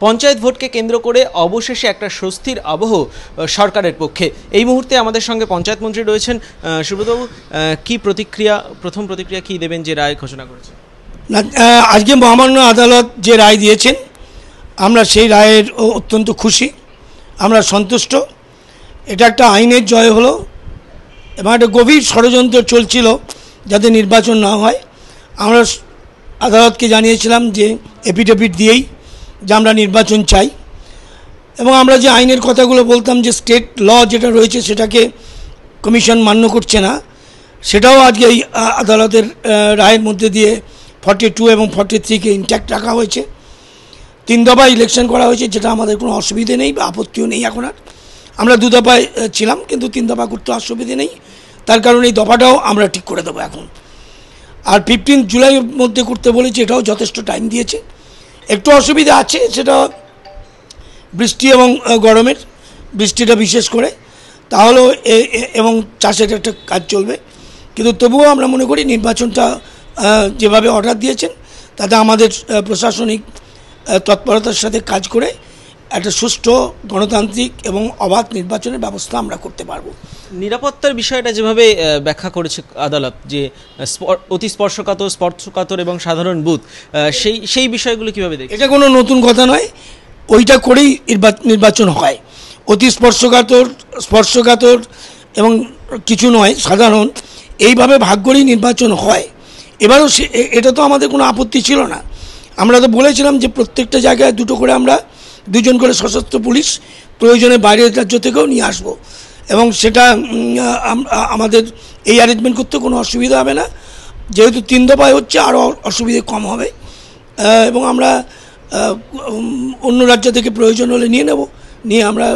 পঞ্চায়েত ভোটকে কেন্দ্র করে অবশেষে একটা স্বস্তির আবহ সরকারের পক্ষে। এই মুহূর্তে আমাদের সঙ্গে পঞ্চায়েত মন্ত্রী রয়েছেন। সুব্রতবাবু, কি প্রতিক্রিয়া, প্রথম প্রতিক্রিয়া কি দেবেন যে রায় ঘোষণা করেছে? না, আজকে মহামান্য আদালত যে রায় দিয়েছেন আমরা সেই রায়ের অত্যন্ত খুশি, আমরা সন্তুষ্ট। এটা একটা আইনের জয় হলো এবং একটা গভীর ষড়যন্ত্র চলছিল যাতে নির্বাচন না হয়। আমরা আদালতকে জানিয়েছিলাম যে এফিডেভিট দিয়েই যে আমরা নির্বাচন চাই, এবং আমরা যে আইনের কথাগুলো বলতাম যে স্টেট ল যেটা রয়েছে সেটাকে কমিশন মান্য করছে না, সেটাও আজকে এই আদালতের রায়ের মধ্যে দিয়ে 42 এবং 43-কে ইনট্যাক্ট রাখা হয়েছে। 3 দফায় ইলেকশন করা হয়েছে, যেটা আমাদের কোনো অসুবিধে নেই বা আপত্তিও নেই। এখন আর আমরা 2 দফায় ছিলাম, কিন্তু 3 দফা করতে অসুবিধে নেই। তার কারণে এই দফাটাও আমরা ঠিক করে দেবো এখন। আর 15 জুলাইয়ের মধ্যে করতে বলেছি, এটাও যথেষ্ট টাইম দিয়েছে। একটু অসুবিধা আছে, সেটা বৃষ্টি এবং গরমের, বৃষ্টিটা বিশেষ করে, তাহলেও এবং চাষের একটা কাজ চলবে। কিন্তু তবুও আমরা মনে করি নির্বাচনটা যেভাবে অর্ডার দিয়েছেন তাতে আমাদের প্রশাসনিক তৎপরতার সাথে কাজ করে একটা সুষ্ঠু গণতান্ত্রিক এবং অবাধ নির্বাচনের ব্যবস্থা আমরা করতে পারবো। নিরাপত্তার বিষয়টা যেভাবে ব্যাখ্যা করেছে আদালত, যে অতি স্পর্শকাতর এবং সাধারণ বুথ, সেই বিষয়গুলো কীভাবে দেখে? এটা কোনো নতুন কথা নয়, ওইটা করেই নির্বাচন হয়। অতি স্পর্শকাতর এবং কিছু নয়, সাধারণ, এইভাবে ভাগ করেই নির্বাচন হয়। এবারও এটা তো আমাদের কোনো আপত্তি ছিল না। আমরা তো বলেছিলাম যে প্রত্যেকটা জায়গায় 2 করে আমরা 2 জন করে সশস্ত্র পুলিশ প্রয়োজনে বাইরের রাজ্য থেকেও নিয়ে আসবো, এবং সেটা আমাদের এই অ্যারেঞ্জমেন্ট করতে কোনো অসুবিধা হবে না। যেহেতু 3 দফায় হচ্ছে, আরও অসুবিধে কম হবে, এবং আমরা অন্য রাজ্য থেকে প্রয়োজন হলে নিয়ে নেব, নিয়ে আমরা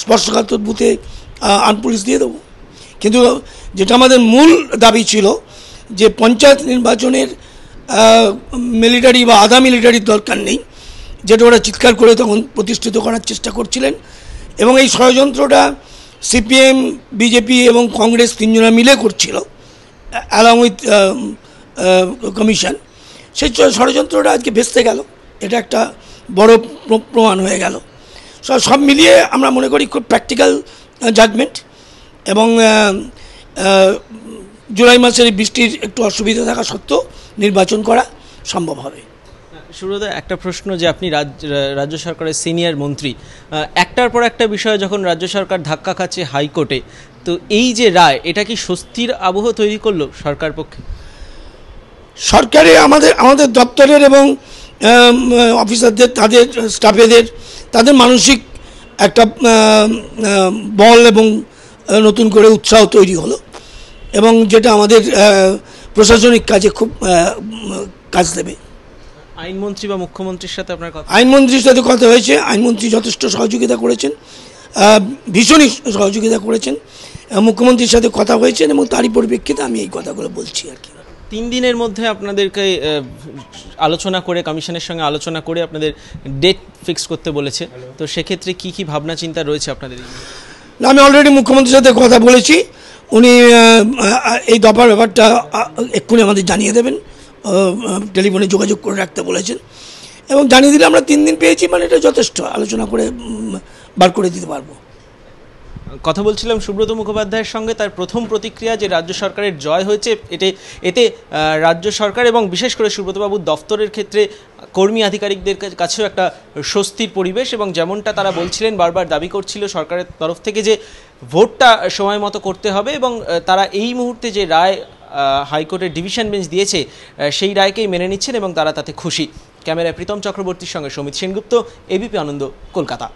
স্পর্শকাতর বুথে আনপুলিশ দিয়ে দেবো। কিন্তু যেটা আমাদের মূল দাবি ছিল যে পঞ্চায়েত নির্বাচনের মিলিটারি বা আধা মিলিটারির দরকার নেই, যেটা ওরা চিৎকার করে তখন প্রতিষ্ঠিত করার চেষ্টা করছিলেন। এবং এই ষড়যন্ত্রটা সিপিএম, বিজেপি এবং কংগ্রেস 3 জনা মিলে করছিল, অ্যালং উইথ কমিশন। সেই ষড়যন্ত্রটা আজকে ভেস্তে গেল, এটা একটা বড় প্রমাণ হয়ে গেল। সব মিলিয়ে আমরা মনে করি খুব প্র্যাকটিক্যাল জাজমেন্ট, এবং জুলাই মাসের বৃষ্টির একটু অসুবিধা থাকা সত্ত্বেও নির্বাচন করা সম্ভব হবে। সুব্রত, একটা প্রশ্ন, যে আপনি রাজ্য সরকারের সিনিয়র মন্ত্রী, একটার পর একটা বিষয় যখন রাজ্য সরকার ধাক্কা খাচ্ছে হাইকোর্টে, তো এই যে রায়, এটা কি স্বস্তির আবহ তৈরি করলো সরকার পক্ষে? সরকারে আমাদের দপ্তরের এবং অফিসারদের, তাদের স্টাফেদের, তাদের মানসিক একটা বল এবং নতুন করে উৎসাহ তৈরি হলো, এবং যেটা আমাদের প্রশাসনিক কাজে খুব কাজ দেবে। আইনমন্ত্রী বা মুখ্যমন্ত্রীর সাথে আপনার কথা? আইনমন্ত্রীর সাথে কথা হয়েছে, আইনমন্ত্রী যথেষ্ট সহযোগিতা করেছেন, ভীষণই সহযোগিতা করেছেন। মুখ্যমন্ত্রীর সাথে কথা হয়েছেন, এবং তারই পরিপ্রেক্ষিতে আমি এই কথাগুলো বলছি আর কি। 3 দিনের মধ্যে আপনাদেরকে আলোচনা করে, কমিশনের সঙ্গে আলোচনা করে আপনাদের ডেট ফিক্স করতে বলেছে, তো সেক্ষেত্রে কি কি ভাবনা চিন্তা রয়েছে আপনাদের? না, আমি অলরেডি মুখ্যমন্ত্রীর সাথে কথা বলেছি, উনি এই দফার ব্যাপারটা এক্ষুনি আমাদের জানিয়ে দেবেন, টেলিফোনে যোগাযোগ করে রাখতে বলেছেন, এবং জানিয়ে দিলে আমরা 3 দিন পেয়েছি, মানে এটা যথেষ্ট, আলোচনা করে বার করে দিতে পারবো। কথা বলছিলাম সুব্রত মুখোপাধ্যায়ের সঙ্গে, তার প্রথম প্রতিক্রিয়া যে রাজ্য সরকারের জয় হয়েছে, এতে রাজ্য সরকার এবং বিশেষ করে সুব্রতবাবুর দফতরের ক্ষেত্রে কর্মী আধিকারিকদের কাছেও একটা স্বস্তির পরিবেশ, এবং যেমনটা তারা বলছিলেন, বারবার দাবি করছিল সরকারের তরফ থেকে যে ভোটটা সময় মতো করতে হবে, এবং তারা এই মুহূর্তে যে রায় হাইকোর্টের ডিভিশন বেঞ্চ দিয়েছে সেই রায়কেই মেনে নিচ্ছেন, এবং তারা তাতে খুশি। ক্যামেরায় প্রীতম চক্রবর্তীর সঙ্গে সমিত সেনগুপ্ত, এবিপি আনন্দ, কলকাতা।